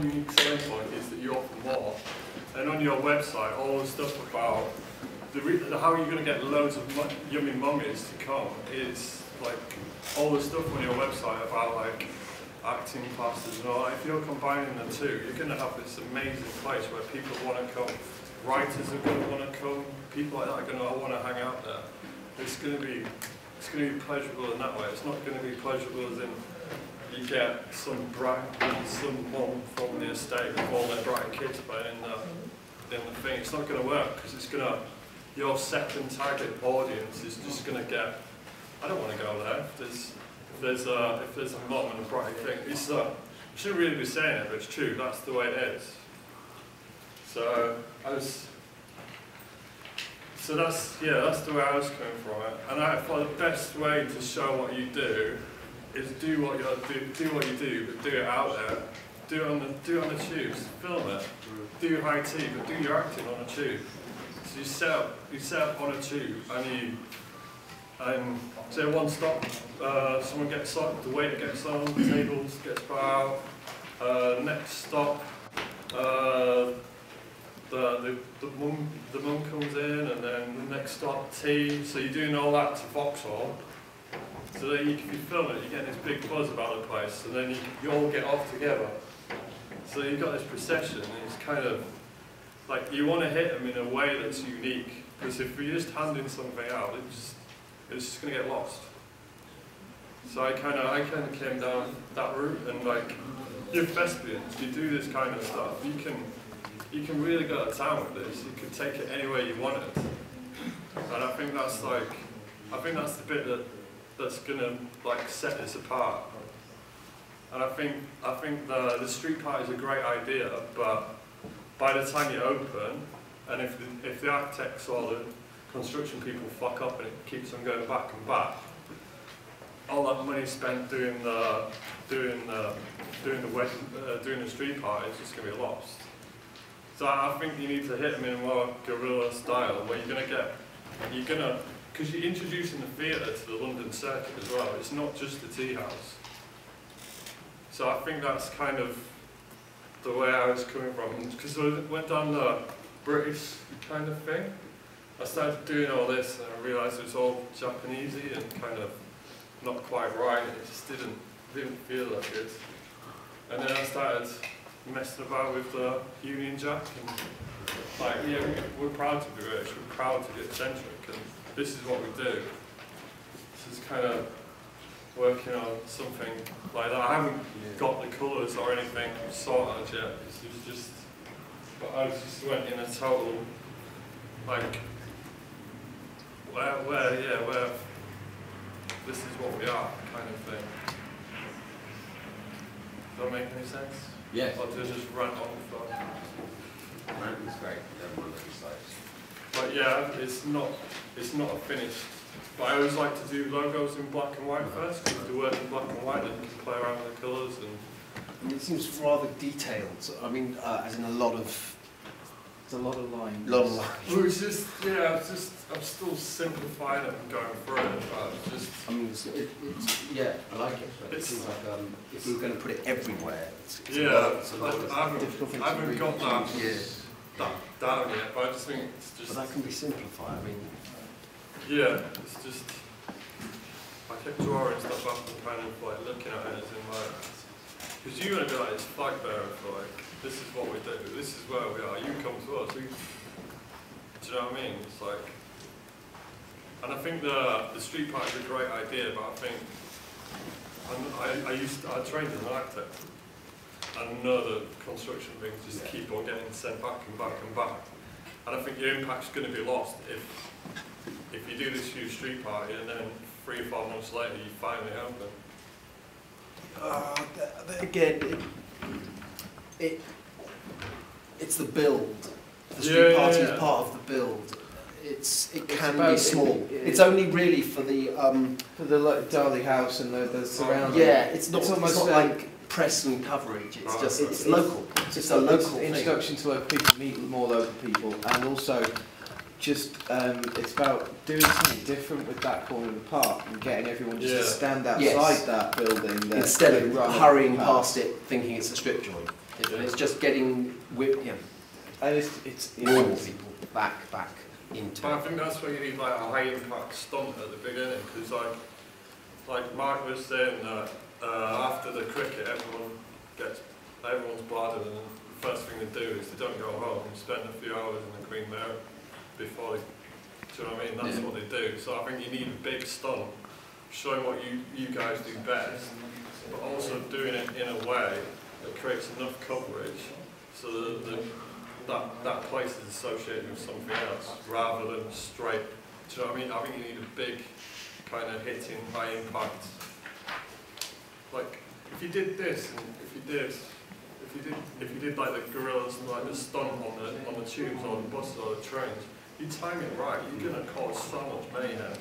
unique selling point is that you offer more, and on your website, all the stuff about how you're going to get loads of yummy mummies to come is like all the stuff on your website about like acting classes and all that. If you're combining the two, you're going to have this amazing place where people want to come. Writers are going to want to come. People like that are going to want to hang out there. It's going to be pleasurable in that way. It's not going to be pleasurable as in you get some mum from the estate with all their bright kids playing in the thing. It's not going to work because it's going to, your second target audience is just going to get, I don't want to go there. If there's a mum and a bright thing, I shouldn't really be saying it, but it's true. That's the way it is. So that's the way I was coming from it. And I thought the best way to show what you do is do what you do, but do it out there. Do it on the tubes. Film it. Do high tea, but do your acting on a tube. So you set up on a tube, and say one stop. Someone gets on, the waiter gets on, the tables gets put out. Next stop. The mum comes in, and then the next stop, tea. So you're doing all that to Vauxhall. So that if you film it, you get this big buzz about the place, and then you all get off together. So you've got this procession, and it's kind of like you want to hit them in a way that's unique. Because if you're just handing something out, it's just going to get lost. So I kind of came down that route, and like you're thespians, you do this kind of stuff. You can really go to town with this. You can take it anywhere you want it, and I think that's the bit that's gonna like set this apart. And I think the street party is a great idea, but by the time you open, and if the architects or the construction people fuck up and it keeps on going back and back, all that money spent doing the street party is just gonna be lost. So I think you need to hit them in a more guerrilla style, where because you're introducing the theatre to the London circuit as well. It's not just the tea house. So I think that's kind of the way I was coming from. Because I went down the British kind of thing. I started doing all this, and I realised it was all Japanesey and kind of not quite right. It just didn't feel that good. And then I started messing about with the Union Jack, and like, yeah, we're proud to be British, we're proud to be eccentric, and this is what we do. This is kind of working on something like that. I haven't got the colours or anything sorted yet. I just went in a total, like, where this is what we are kind of thing. Does that make any sense? Yes. Or to just rant on the phone. Rant is great. But yeah, it's not a finished. But I always like to do logos in black and white first, because if you work in black and white, then you can play around with the colours. And it seems rather detailed. I mean, as in a lot of. It's a lot of lines. Well, it's just, yeah, I'm still simplifying it and going through it, but it's just... I mean, yeah, I like it, but it seems like if we were going to put it everywhere, it's I haven't got that down yet, but I just think it's just... But that can be simplified, I mean... Yeah, it's just... I kept drawing stuff up and kind of like looking at it as in like... Because you're going to be like this flag bearer for like, this is what we do, this is where we are, you come to us. Do you know what I mean? It's like, and I think the street party is a great idea, but I think, I trained as an architect, and I know the construction things just keep on getting sent back and back and back. And I think your impact's going to be lost if you do this huge street party and then 3 or 4 months later you finally open. Again, it's the build. The street party is part of the build. It can be small. It's only really for the like Darley House and the surrounding. Yeah, it's not like press and coverage. It's just it's local. It's a local introduction to local people, meet more local people, and also just it's about doing something different with that corner of the park and getting everyone just to stand outside that building instead of hurrying past it thinking it's a strip joint. And it's just getting And it's normal people back into But I it. think that's where you need like a high impact stunt at the beginning, because like Mark was saying that after the cricket everyone's bothered, and the first thing they do is they don't go home and spend a few hours in the Queen Mary before they, do you know what I mean? That's what they do. So I think you need a big stunt, showing what you guys do best, but also doing it in a way that creates enough coverage so that place is associated with something else, rather than straight, do you know what I mean? I think you need a big kind of hitting, high impact. Like, if you did this, and if you did like the gorillas and like the stunt on the tubes or the buses or the trains, you time it right, you're gonna cause so much mayhem.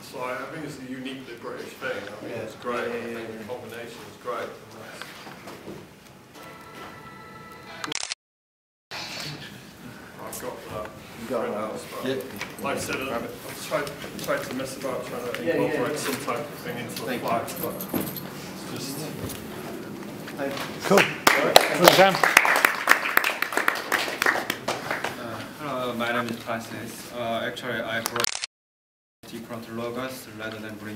So I think it's a uniquely British thing. I mean, it's great. I think the combination is great. I've got that. Written out as well. Like I said, I've tried to mess about trying to incorporate some type of thing into the flags, but it's just... Cool. Well done. Hello, my name is Francis. Actually, I brought different logos rather than bring